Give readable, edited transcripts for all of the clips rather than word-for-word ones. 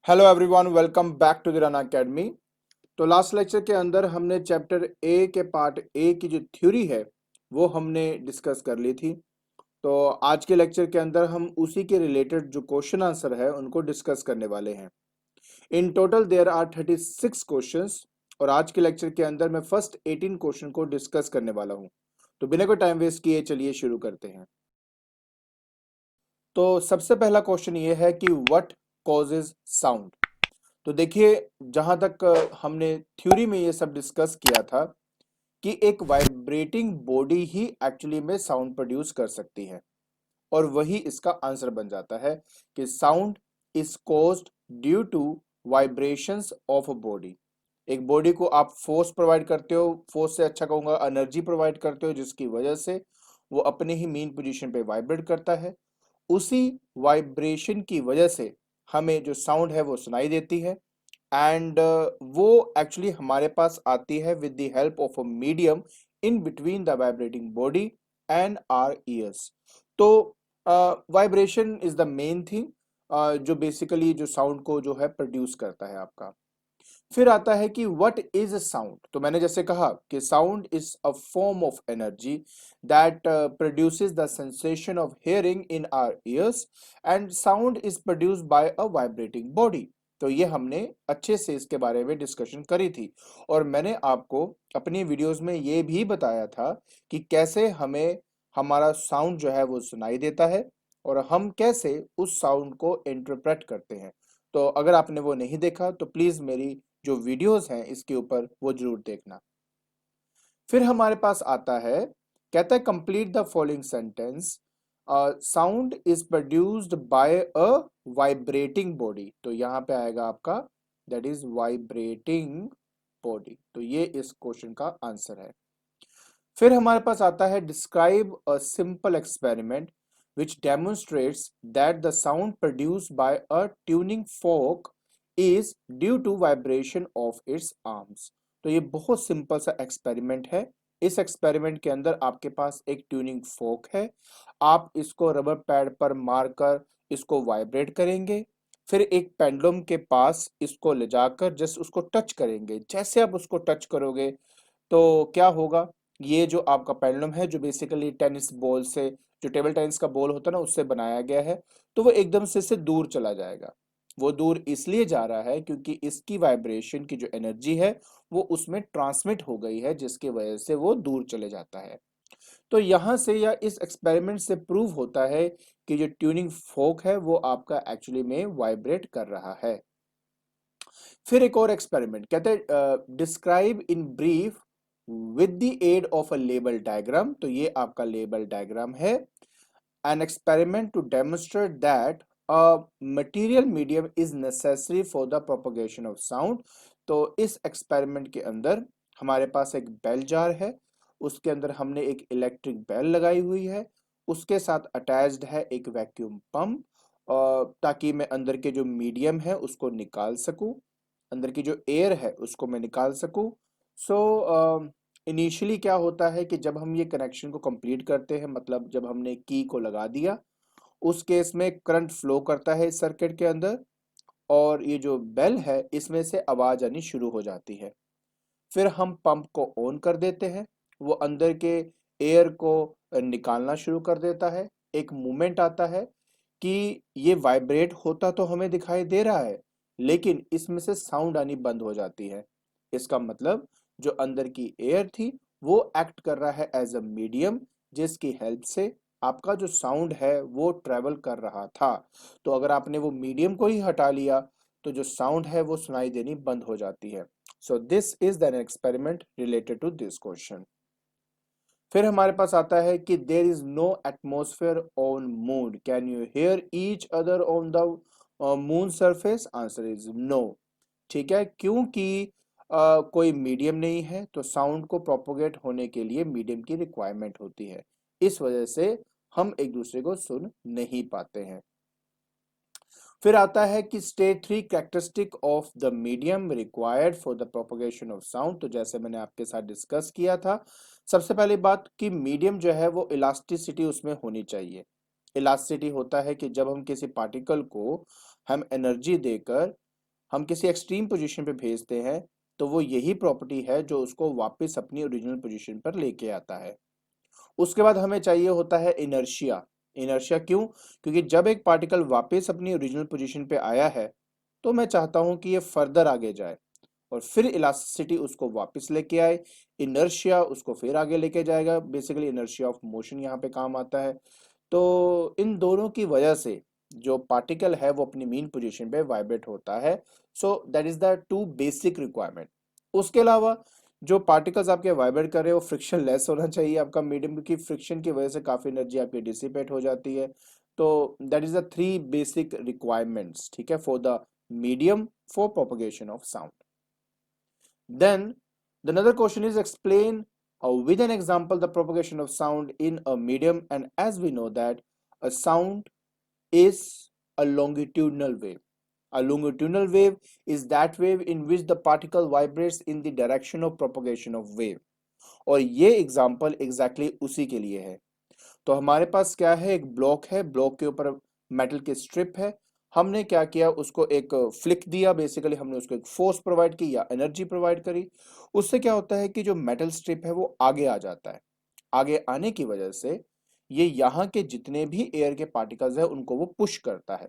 Hello everyone, welcome back to the Run Academy. तो last lecture के अंदर हमने चैप्टर ए के पार्ट ए की जो थ्योरी है वो हमने डिस्कस कर ली थी। तो आज के लेक्चर के अंदर हम उसी के रिलेटेड जो क्वेश्चन आंसर है उनको डिस्कस करने वाले हैं। In total there are 36 questions और आज के लेक्चर के अंदर मैं फर्स्ट 18 क्वेश्चन को डिस्कस करने वाला हूं। तो बिना कोई टाइम वेस्ट किए चलिए शुरू करते हैं। तो सबसे पहला क्वेश्चन ये है कि व्हाट कॉजेज साउंड। तो देखिए, जहां तक हमने थ्योरी में ये सब डिस्कस किया था कि एक वाइब्रेटिंग बॉडी ही एक्चुअली में साउंड प्रोड्यूस कर सकती है और वही इसका आंसर बन जाता है कि sound is caused due to vibrations of a body. एक बॉडी को आप फोर्स प्रोवाइड करते हो, फोर्स से अच्छा कहूंगा एनर्जी प्रोवाइड करते हो, जिसकी वजह से वो अपने ही मेन पोजीशन पे वाइब्रेट करता है। उसी वाइब्रेशन की वजह से हमें जो साउंड है वो सुनाई देती है एंड वो एक्चुअली हमारे पास आती है with the help of a medium in between the vibrating body and our ears. तो vibration is the main thing जो बेसिकली जो साउंड को जो है प्रोड्यूस करता है आपका। फिर आता है कि व्हाट इज साउंड। तो मैंने जैसे कहा कि sound is a form of energy that produces the sensation of hearing in our ears and sound is produced by a vibrating body. तो ये हमने अच्छे से इसके बारे में डिस्कशन करी थी और मैंने आपको अपनी वीडियोस में ये भी बताया था कि कैसे हमें हमारा साउंड जो है वो सुनाई देता है और हम कैसे उस साउंड को इंटरप्रेट करते हैं। तो अगर आपने वो नहीं देखा तो प्लीज मेरी जो वीडियोस हैं इसके ऊपर वो जरूर देखना। फिर हमारे पास आता है, कहता है complete the following sentence. Sound is produced by a vibrating body. तो यहां पे आएगा आपका दैट इज वाइब्रेटिंग बॉडी। तो ये इस क्वेश्चन का आंसर है। फिर हमारे पास आता है describe a simple experiment which demonstrates that the sound produced by a tuning fork is due to vibration of its arms। तो ये बहुत सिंपल सा एक्सपेरिमेंट है। इस एक्सपेरिमेंट के अंदर आपके पास एक ट्यूनिंग फोक है, आप इसको रबर पैड पर मारकर इसको वाइब्रेट करेंगे, फिर एक पेंडुलम के पास इसको ले जाकर जस्ट उसको टच करेंगे। जैसे आप उसको टच करोगे तो क्या होगा, ये जो आपका पेंडुलम है जो बेसिकली टेनिस बॉल से, जो टेबल टेनिस का बॉल होता है ना, उससे बनाया गया है, तो वो एकदम से इससे दूर चला जाएगा। वो दूर इसलिए जा रहा है क्योंकि इसकी वाइब्रेशन की जो एनर्जी है वो उसमें ट्रांसमिट हो गई है, जिसकी वजह से वो दूर चले जाता है। तो यहां से या इस एक्सपेरिमेंट से प्रूव होता है कि जो ट्यूनिंग फोक है वो आपका एक्चुअली में वाइब्रेट कर रहा है। फिर एक और एक्सपेरिमेंट कहते हैं describe in brief with the aid of a label diagram. तो ये आपका लेबल डायग्राम है। An experiment to demonstrate that a material medium is necessary for the propagation of sound. तो इस एक्सपेरिमेंट के अंदर हमारे पास एक बेल जार है, उसके अंदर हमने एक इलेक्ट्रिक बेल लगाई हुई है, उसके साथ अटैच्ड है एक वैक्यूम पंप ताकि मैं अंदर के जो मीडियम है उसको निकाल सकूं, अंदर की जो एयर है उसको मैं निकाल सकूं। सो इनिशियली क्या होता है कि जब हम ये कनेक्शन को कंप्लीट करते हैं, मतलब जब हमने की को लगा दिया, उस केस में करंट फ्लो करता है इस सर्किट के अंदर और ये जो बेल है इसमें से आवाज आनी शुरू हो जाती है। फिर हम पंप को ऑन कर देते हैं, वो अंदर के एयर को निकालना शुरू कर देता है। एक मूवमेंट आता है कि ये वाइब्रेट होता तो हमें दिखाई दे रहा है, लेकिन इसमें से साउंड आनी बंद हो जाती है। इसका मतलब जो अंदर की एयर थी वो एक्ट कर रहा है एज अ मीडियम, जिसकी हेल्प से आपका जो साउंड है वो ट्रेवल कर रहा था। तो अगर आपने वो मीडियम को ही हटा लिया तो जो साउंड है वो सुनाई देनी बंद हो जाती है। So this is an experiment related to this question. फिर हमारे पास आता है कि there is no atmosphere on moon, can you hear each other on the moon surface. Answer is no. ठीक है, क्योंकि कोई मीडियम नहीं है तो साउंड को प्रोपोगेट होने के लिए मीडियम की रिक्वायरमेंट होती है, इस वजह से हम एक दूसरे को सुन नहीं पाते हैं। फिर आता है कि state 3 characteristic of the medium required for the propagation of sound. तो जैसे मैंने आपके साथ डिस्कस किया था, सबसे पहली बात कि मीडियम जो है वो इलास्टिसिटी उसमें होनी चाहिए। इलास्टिसिटी होता है कि जब हम किसी पार्टिकल को हम एनर्जी देकर हम किसी एक्सट्रीम पोजीशन पे भेजते हैं तो वो यही प्रॉपर्टी है जो उसको वापस अपनी ओरिजिनल पोजीशन पर लेके आता है। उसके बाद हमें चाहिए होता है इनर्शिया। इनर्शिया क्यों? क्योंकि जब एक पार्टिकल वापस अपनी ओरिजिनल पोजीशन पे आया है तो मैं चाहता हूं कि ये फर्दर आगे जाए और फिर इलास्टिसिटी उसको वापस लेके आए, इनर्शिया उसको फिर आगे लेके जाएगा। बेसिकली इनर्शिया ऑफ मोशन यहाँ पे काम आता है। तो इन दोनों की वजह से जो पार्टिकल है वो अपनी मीन पोजीशन पे वाइब्रेट होता है। So that is the two basic requirement. उसके अलावा जो पार्टिकल्स आपके वाइब्रेट कर रहे हो फ्रिक्शन लेस होना चाहिए आपका मीडियम, क्योंकि फ्रिक्शन की वजह से काफी एनर्जी आपकी डिसिपेट हो जाती है। तो that is the three basic requirements, ठीक है, for the medium for propagation of sound. Then the another question is explain with an example the propagation of sound in a medium. And as we know that a sound is a longitudinal wave. A longitudinal wave is that wave in which the particle vibrates in the direction of propagation of wave. और ये example exactly उसी के लिए है। तो हमारे पास क्या है, एक ब्लॉक है, ब्लॉक के ऊपर मेटल की स्ट्रिप है। हमने क्या किया, उसको एक फ्लिक दिया, बेसिकली हमने उसको एक फोर्स प्रोवाइड की या एनर्जी प्रोवाइड करी। उससे क्या होता है कि जो मेटल स्ट्रिप है वो आगे आ जाता है। आगे आने की वजह से ये यहाँ के जितने भी एयर के पार्टिकल्स है उनको वो पुश करता है।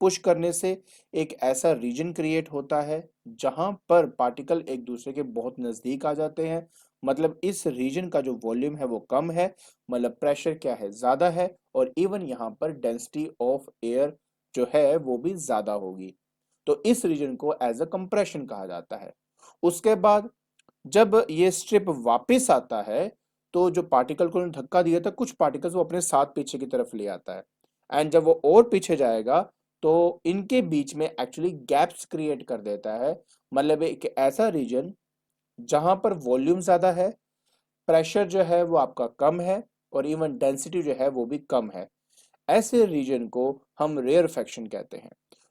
पुश करने से एक ऐसा रीजन क्रिएट होता है जहां पर पार्टिकल एक दूसरे के बहुत नजदीक आ जाते हैं। मतलब इस रीजन का जो वॉल्यूम है वो कम है, मतलब प्रेशर क्या है, ज्यादा है, और इवन यहाँ पर डेंसिटी ऑफ एयर जो है वो भी ज्यादा होगी। तो इस रीजन को एज अ कंप्रेशन कहा जाता है। उसके बाद जब ये स्ट्रिप वापस आता है तो जो पार्टिकल को धक्का दिया था कुछ पार्टिकल्स वो अपने साथ पीछे की तरफ ले आता है। एंड जब वो और पीछे जाएगा तो इनके बीच में एक्चुअली गैप्स क्रिएट कर देता है। मतलब एक ऐसा रीजन जहां पर वॉल्यूम ज्यादा है, प्रेशर जो है वो आपका कम है, और इवन डेंसिटी जो है वो भी कम है। ऐसे रीजन को हम रेयरफैक्शन कहते हैं।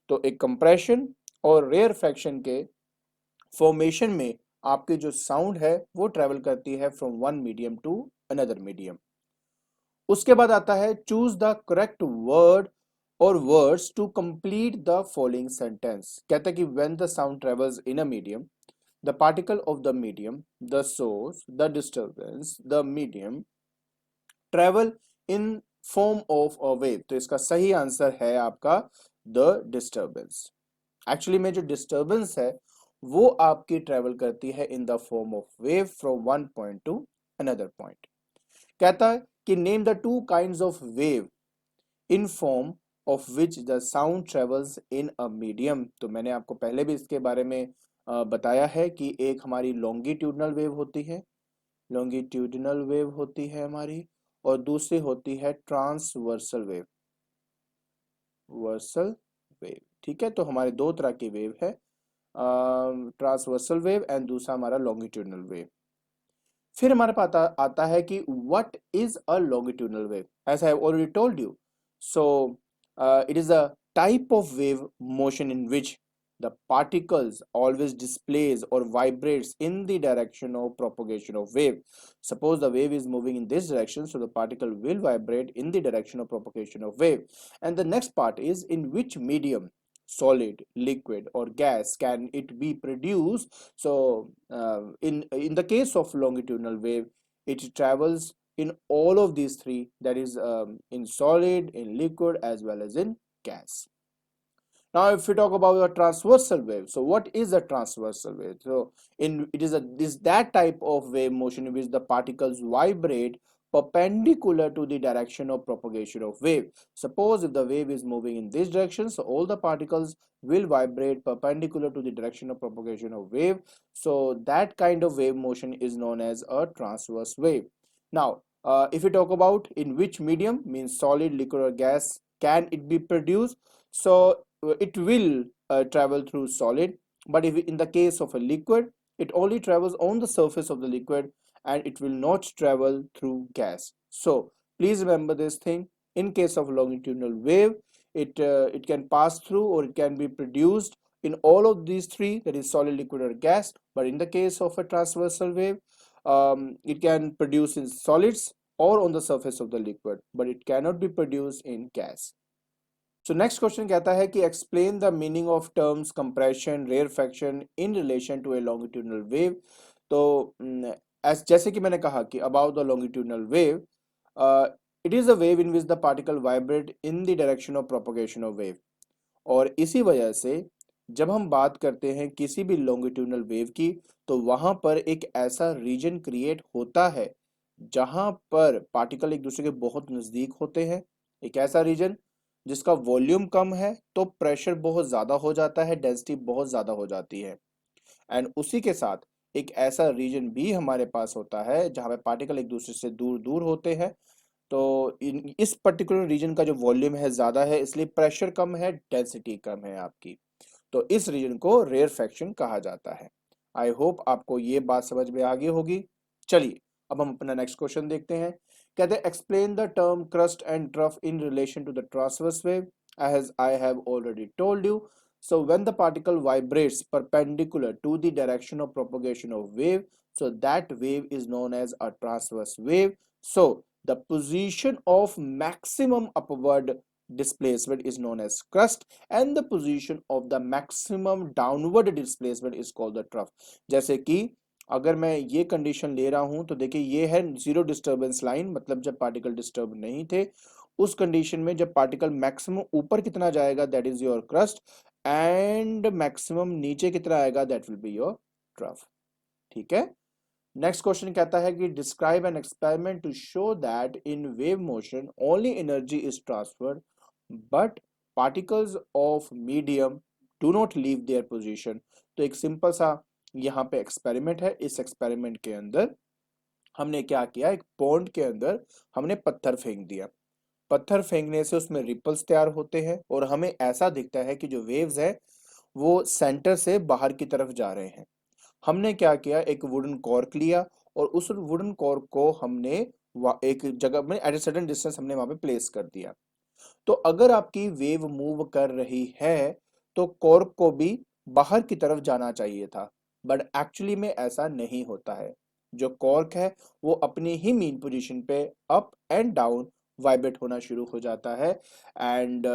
तो एक कंप्रेशन और रेयरफैक्शन के फॉर्मेशन में आपकी जो साउंड है वो ट्रेवल करती है from one medium to another medium. उसके बाद आता है चूज द करेक्ट वर्ड और words to complete the following sentence. कहता है कि when the sound travels in a medium, the particle of the medium, the source, the disturbance, the medium travel in form of a wave. तो इसका सही answer है आपका the disturbance. Actually में जो डिस्टर्बेंस है वो आपकी ट्रेवल करती है in the form of wave from one point two another point. कहता है कि name the two kinds of wave in form of which the sound travels in a medium. तो मैंने आपको पहले भी इसके बारे में बताया है कि एक हमारी लॉन्गिट्यूडनल वेव होती है, लॉन्गिट्यूडनल वेव होती है हमारी, और दूसरी होती है ट्रांसवर्सल वेव, वर्सल वेव। ठीक है, तो हमारे दो तरह की वेव है, ट्रांसवर्सल वेव एंड दूसरा हमारा लॉन्गिट्यूडनल वेव। फिर हमारे पास आता है कि what is a longitudinal wave. As I have already told you, so it is a type of wave motion in which the particles always displays or vibrates in the direction of propagation of wave. Suppose the wave is moving in this direction, so the particle will vibrate in the direction of propagation of wave. And the next part is in which medium, solid, liquid, or gas, can it be produced. So in the case of longitudinal wave, it travels in all of these three, that is in solid, in liquid, as well as in gas. Now if we talk about a transversal wave, so what is a transversal wave? So in it is a this that type of wave motion in which the particles vibrate perpendicular to the direction of propagation of wave. Suppose if the wave is moving in this direction, so all the particles will vibrate perpendicular to the direction of propagation of wave. So that kind of wave motion is known as a transverse wave. Now if we talk about in which medium, means solid, liquid, or gas, can it be produced. So it will travel through solid, but if in the case of a liquid, it only travels on the surface of the liquid and it will not travel through gas. So please remember this thing. In case of longitudinal wave, it can pass through or it can be produced in all of these three, that is solid, liquid, or gas. But in the case of a transversal wave, it can produce in solids or on the surface of the liquid, but it cannot be produced in gas. So next question कहता है कि explain the meaning of terms compression, rarefaction in relation to a longitudinal wave. तो जैसे कि मैंने कहा कि about the longitudinal wave, it is a wave in which the particle vibrate in the direction of propagation of wave. और इसी वजह से जब हम बात करते हैं किसी भी लॉन्गिट्यूडनल वेव की, तो वहां पर एक ऐसा रीजन क्रिएट होता है जहां पर पार्टिकल एक दूसरे के बहुत नजदीक होते हैं। एक ऐसा रीजन जिसका वॉल्यूम कम है तो प्रेशर बहुत ज्यादा हो जाता है, डेंसिटी बहुत ज्यादा हो जाती है। एंड उसी के साथ एक ऐसा रीजन भी हमारे पास होता है जहां पे पार्टिकल एक दूसरे से दूर दूर होते हैं। तो इस पर्टिकुलर रीजन का जो वॉल्यूम है ज्यादा है, इसलिए प्रेशर कम है, डेंसिटी कम है आपकी। तो इस रीजन को रेयरफैक्शन कहा जाता है। आई होप आपको ये बात समझ में आ गई होगी। चलिए अब हम अपना नेक्स्ट क्वेश्चन देखते हैं। कहते हैं explain the term crest and trough in relation to the transverse wave. As I have already told you, so when the particle vibrates perpendicular to the direction of propagation of wave, so that wave is known as a transverse wave. So the position of maximum upward displacement is known as crust and the position of the maximum downward displacement is called the trough. जैसे कि अगर मैं ये condition ले रहा हूं तो देखिए ये है जीरो डिस्टर्बेंस लाइन, मतलब जब पार्टिकल डिस्टर्ब नहीं थे। उस कंडीशन में जब पार्टिकल मैक्सिमम ऊपर कितना जाएगा that is your crest, and maximum नीचे कितना आएगा that will be your trough. ठीक है। नेक्स्ट क्वेश्चन कहता है कि describe an experiment to show that in wave motion only energy is transferred but particles of medium do not leave their position. तो एक सिंपल सा यहाँ पे एक्सपेरिमेंट है। इस एक्सपेरिमेंट के अंदर हमने क्या किया, एक पॉन्ड के अंदर हमने पत्थर फेंक दिया। पत्थर फेंकने से उसमें रिपल्स तैयार होते हैं और हमें ऐसा दिखता है कि जो वेव्स है वो सेंटर से बाहर की तरफ जा रहे हैं। हमने क्या किया, एक वुडन कॉर्क लिया और उस वुडन कॉर्क को हमने एक जगह में एट ए सर्टेन डिस्टेंस हमने वहां पे प्लेस कर दिया। तो अगर आपकी वेव मूव कर रही है तो कॉर्क को भी बाहर की तरफ जाना चाहिए था, बट एक्चुअली में ऐसा नहीं होता है। जो कॉर्क है वो अपनी ही मीन पोजीशन पे अप एंड डाउन वाइब्रेट होना शुरू हो जाता है। एंड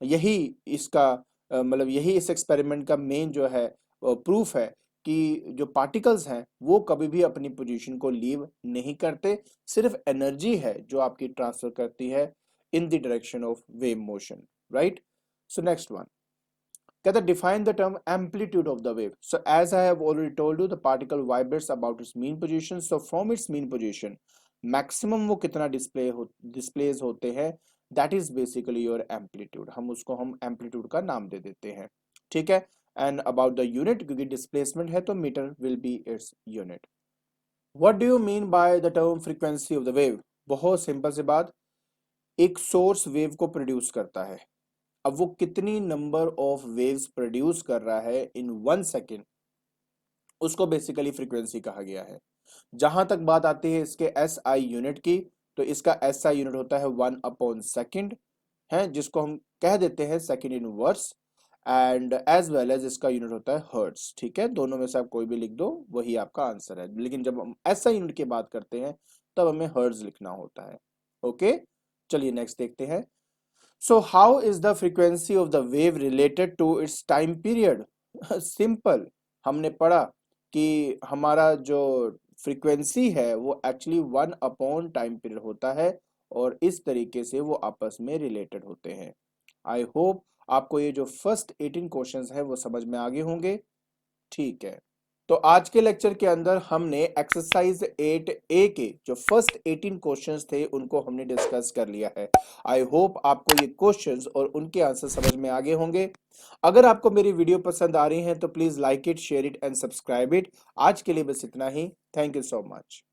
यही इसका मतलब यही इस एक्सपेरिमेंट का मेन जो है प्रूफ है कि जो पार्टिकल्स हैं वो कभी भी अपनी पोजीशन को लीव नहीं करते, सिर्फ एनर्जी है जो आपकी ट्रांसफर करती है in the direction of wave motion, right? So next one, कहता define the term amplitude of the wave. So as I have already told you, the particle vibrates about its mean position. So from its mean position, maximum वो कितना displays होते हैं, that is basically your amplitude. हम उसको हम amplitude का नाम दे देते हैं। ठीक है। And about the unit, क्योंकि displacement है तो meter will be its unit. What do you mean by the term frequency of the wave? बहुत सिंपल सी बात, एक सोर्स वेव को प्रोड्यूस करता है। अब वो कितनी नंबर ऑफ वेव्स प्रोड्यूस कर रहा है इन 1 सेकेंड, उसको बेसिकली फ्रीक्वेंसी कहा गया है। जहां तक बात आती है इसके एस आई यूनिट की, तो इसका एस आई यूनिट होता है 1/सेकेंड, है जिसको हम कह देते हैं second inverse. And as well as इसका यूनिट होता है हर्ट्स। ठीक है, दोनों में से आप कोई भी लिख दो वही आपका आंसर है, लेकिन जब हम एस आई यूनिट की बात करते हैं तब हमें हर्ट्स लिखना होता है। ओके, चलिए नेक्स्ट देखते हैं। So how is the frequency of the wave related to its time period? Simple, हमने पढ़ा कि हमारा जो फ्रीक्वेंसी है वो एक्चुअली 1/टाइम पीरियड होता है और इस तरीके से वो आपस में रिलेटेड होते हैं। आई होप आपको ये जो फर्स्ट 18 क्वेश्चंस है वो समझ में आ गए होंगे। ठीक है, तो आज के लेक्चर के अंदर हमने एक्सरसाइज 8A के जो फर्स्ट 18 क्वेश्चंस थे उनको हमने डिस्कस कर लिया है। आई होप आपको ये क्वेश्चंस और उनके आंसर समझ में आ गए होंगे। अगर आपको मेरी वीडियो पसंद आ रही है तो please like it, share it and subscribe it. आज के लिए बस इतना ही। Thank you so much.